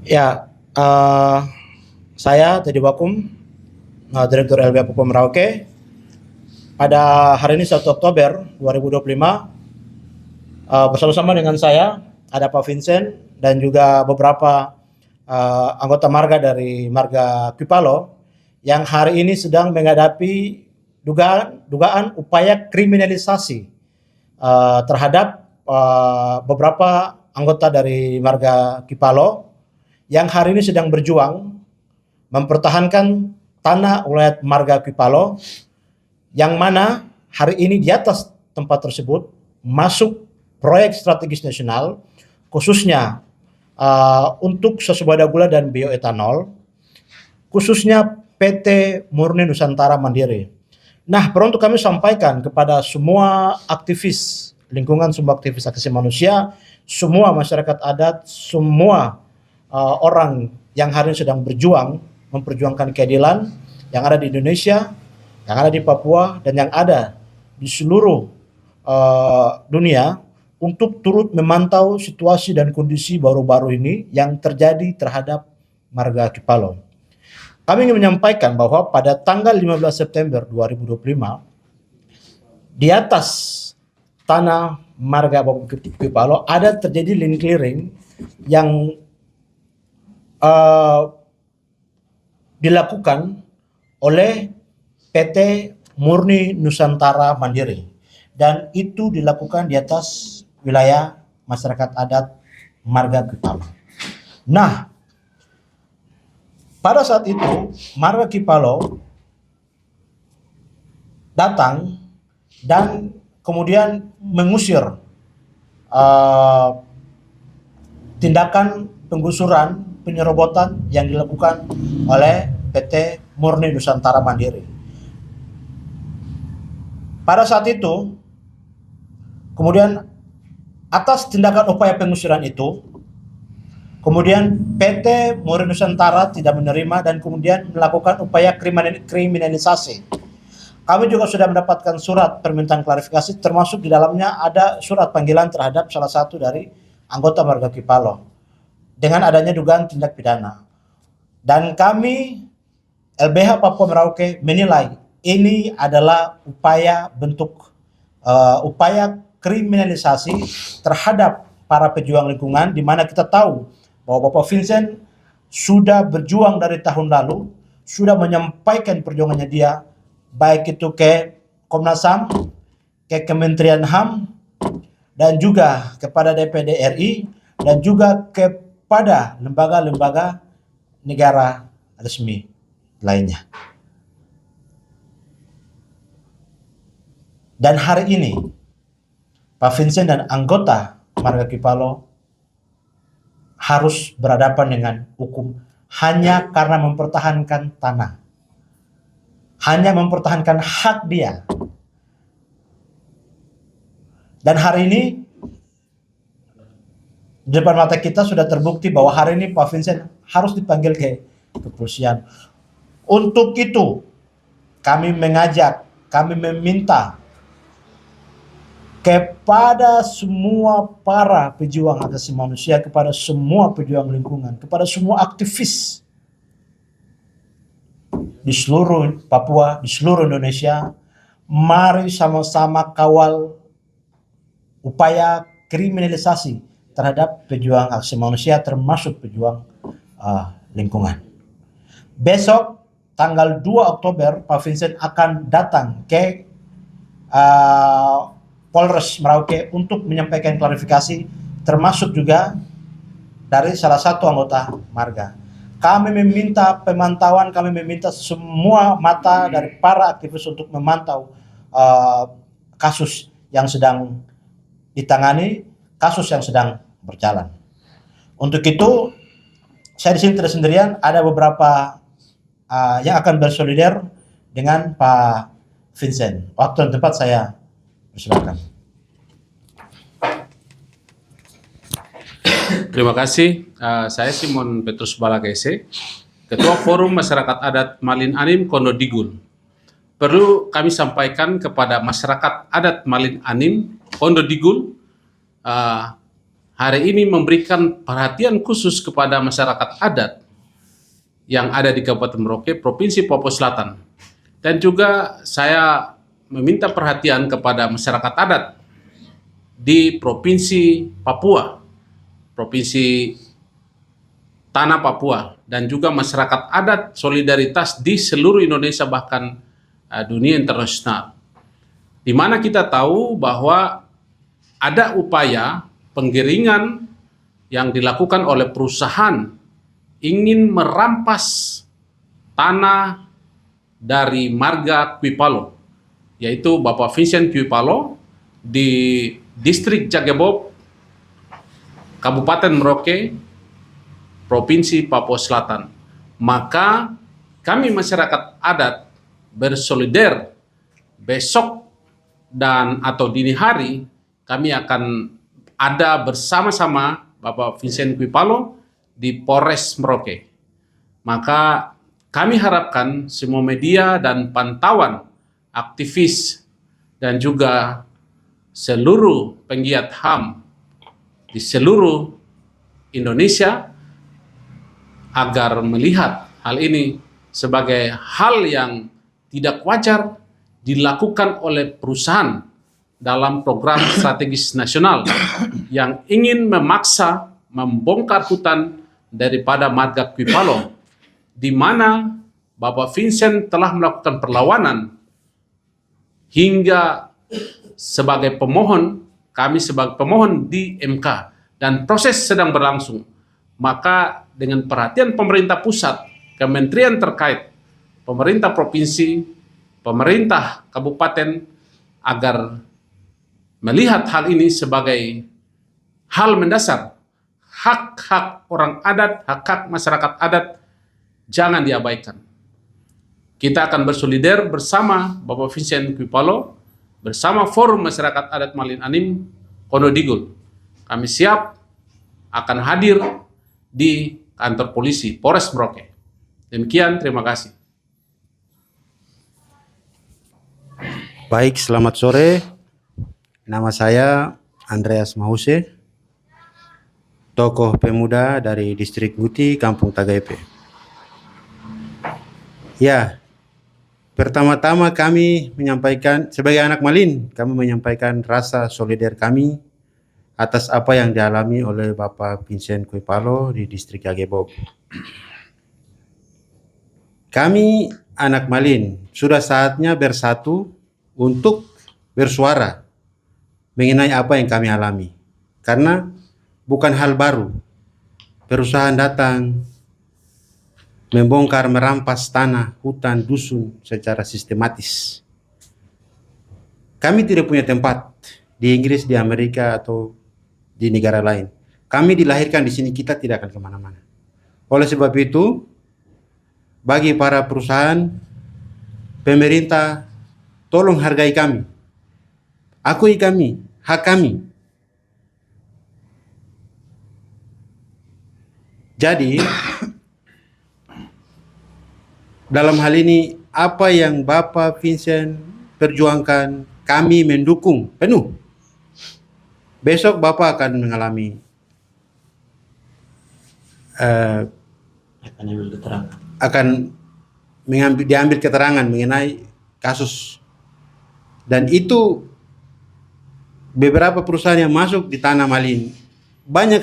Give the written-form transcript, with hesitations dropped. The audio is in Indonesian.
Ya, saya Teddy Wakum, Direktur LBH Papua Merauke. Pada hari ini 1 Oktober 2025, bersama-sama dengan saya ada Pak Vincent dan juga beberapa anggota marga dari marga Kipalo yang hari ini sedang menghadapi dugaan upaya kriminalisasi terhadap beberapa anggota dari marga Kipalo yang hari ini sedang berjuang mempertahankan tanah wilayah marga Kipalo, yang mana hari ini di atas tempat tersebut masuk proyek strategis nasional, khususnya untuk sesubada gula dan bioetanol, khususnya PT Murni Nusantara Mandiri. Nah, perlu kami sampaikan kepada semua aktivis lingkungan, semua aktivis hak asasi manusia, semua masyarakat adat, semua orang yang hari ini sedang berjuang memperjuangkan keadilan yang ada di Indonesia, yang ada di Papua, dan yang ada di seluruh dunia, untuk turut memantau situasi dan kondisi baru-baru ini yang terjadi terhadap marga Kipalo. Kami ingin menyampaikan bahwa pada tanggal 15 September 2025, di atas tanah marga Kipalo ada terjadi land clearing yang dilakukan oleh PT Murni Nusantara Mandiri, dan itu dilakukan di atas wilayah masyarakat adat marga Kipalo. Nah, pada saat itu marga Kipalo datang dan kemudian mengusir tindakan penggusuran, penyerobotan yang dilakukan oleh PT Murni Nusantara Mandiri. Pada saat itu, kemudian atas tindakan upaya pengusiran itu, kemudian PT Murni Nusantara tidak menerima dan kemudian melakukan upaya kriminalisasi. Kami juga sudah mendapatkan surat permintaan klarifikasi, termasuk di dalamnya ada surat panggilan terhadap salah satu dari anggota marga Kipalo dengan adanya dugaan tindak pidana. Dan kami LBH Papua Merauke menilai ini adalah upaya upaya kriminalisasi terhadap para pejuang lingkungan, di mana kita tahu bahwa Bapak Vincent sudah berjuang dari tahun lalu, sudah menyampaikan perjuangannya dia, baik itu ke Komnas HAM, ke Kementerian HAM, dan juga kepada DPD RI, dan juga kepada lembaga-lembaga negara resmi lainnya. Dan hari ini Pak Vincent dan anggota marga Kipalo harus berhadapan dengan hukum hanya karena mempertahankan tanah, hanya mempertahankan hak dia. Dan hari ini di depan mata kita sudah terbukti bahwa hari ini Pak Vincent harus dipanggil ke kepolisian. Untuk itu kami mengajak, kami meminta kepada semua para pejuang hak asasi manusia, kepada semua pejuang lingkungan, kepada semua aktivis di seluruh Papua, di seluruh Indonesia, mari sama-sama kawal upaya kriminalisasi terhadap pejuang hak asasi manusia, termasuk pejuang lingkungan. Besok tanggal 2 Oktober Pak Vincent akan datang ke Polres Merauke untuk menyampaikan klarifikasi, termasuk juga dari salah satu anggota marga. Kami meminta pemantauan, kami meminta semua mata dari para aktivis untuk memantau kasus yang sedang ditangani, kasus yang sedang berjalan. Untuk itu, saya di sini tidak sendirian, ada beberapa yang akan bersolidar dengan Pak Vincent. Waktu dan tempat saya silakan. Terima kasih. Saya Simon Petrus Balagese, Ketua Forum Masyarakat Adat Malin Anim Kondo Digul. Perlu kami sampaikan kepada masyarakat adat Malin Anim Kondo Digul hari ini memberikan perhatian khusus kepada masyarakat adat yang ada di Kabupaten Merauke, Provinsi Papua Selatan. Dan juga saya meminta perhatian kepada masyarakat adat di Provinsi Papua, Provinsi Tanah Papua, dan juga masyarakat adat solidaritas di seluruh Indonesia, bahkan dunia internasional. Di mana kita tahu bahwa ada upaya penggiringan yang dilakukan oleh perusahaan ingin merampas tanah dari marga Kuipalo, yaitu Bapak Vincent Kuipalo di distrik Jagebob, Kabupaten Merauke, Provinsi Papua Selatan. Maka kami masyarakat adat bersolider besok dan atau dini hari kami akan ada bersama-sama Bapak Vincent Kuipalo di Polres Merauke. Maka kami harapkan semua media dan pantauan aktivis dan juga seluruh penggiat HAM di seluruh Indonesia agar melihat hal ini sebagai hal yang tidak wajar dilakukan oleh perusahaan dalam program strategis nasional yang ingin memaksa membongkar hutan daripada marga Kuipalo, di mana Bapak Vincent telah melakukan perlawanan hingga sebagai pemohon, kami sebagai pemohon di MK, dan proses sedang berlangsung. Maka dengan perhatian pemerintah pusat, kementerian terkait, pemerintah provinsi, pemerintah kabupaten, agar melihat hal ini sebagai hal mendasar, hak-hak orang adat, hak-hak masyarakat adat jangan diabaikan. Kita akan bersolider bersama Bapak Vincent Kuipalo, bersama Forum Masyarakat Adat Malin Anim Konodigul. Kami siap akan hadir di kantor polisi Polres Merauke. Demikian, terima kasih. Baik, selamat sore. Nama saya Andreas Mause, tokoh pemuda dari Distrik Guti, Kampung Tagaipe. Ya, pertama-tama kami menyampaikan, sebagai anak Malin, kami menyampaikan rasa solider kami atas apa yang dialami oleh Bapak Vincent Kuipalo di Distrik Jagebob. Kami anak Malin sudah saatnya bersatu untuk bersuara mengenai apa yang kami alami. Karena bukan hal baru. Perusahaan datang membongkar, merampas tanah, hutan, dusun secara sistematis. Kami tidak punya tempat di Inggris, di Amerika, atau di negara lain. Kami dilahirkan di sini, kita tidak akan kemana-mana. Oleh sebab itu, bagi para perusahaan, pemerintah, tolong hargai kami. Akui kami, hak kami. Jadi, dalam hal ini, apa yang Bapak Vincent perjuangkan, kami mendukung penuh. Besok Bapak akan mengalami diambil keterangan mengenai kasus, dan itu beberapa perusahaan yang masuk di tanah Malin banyak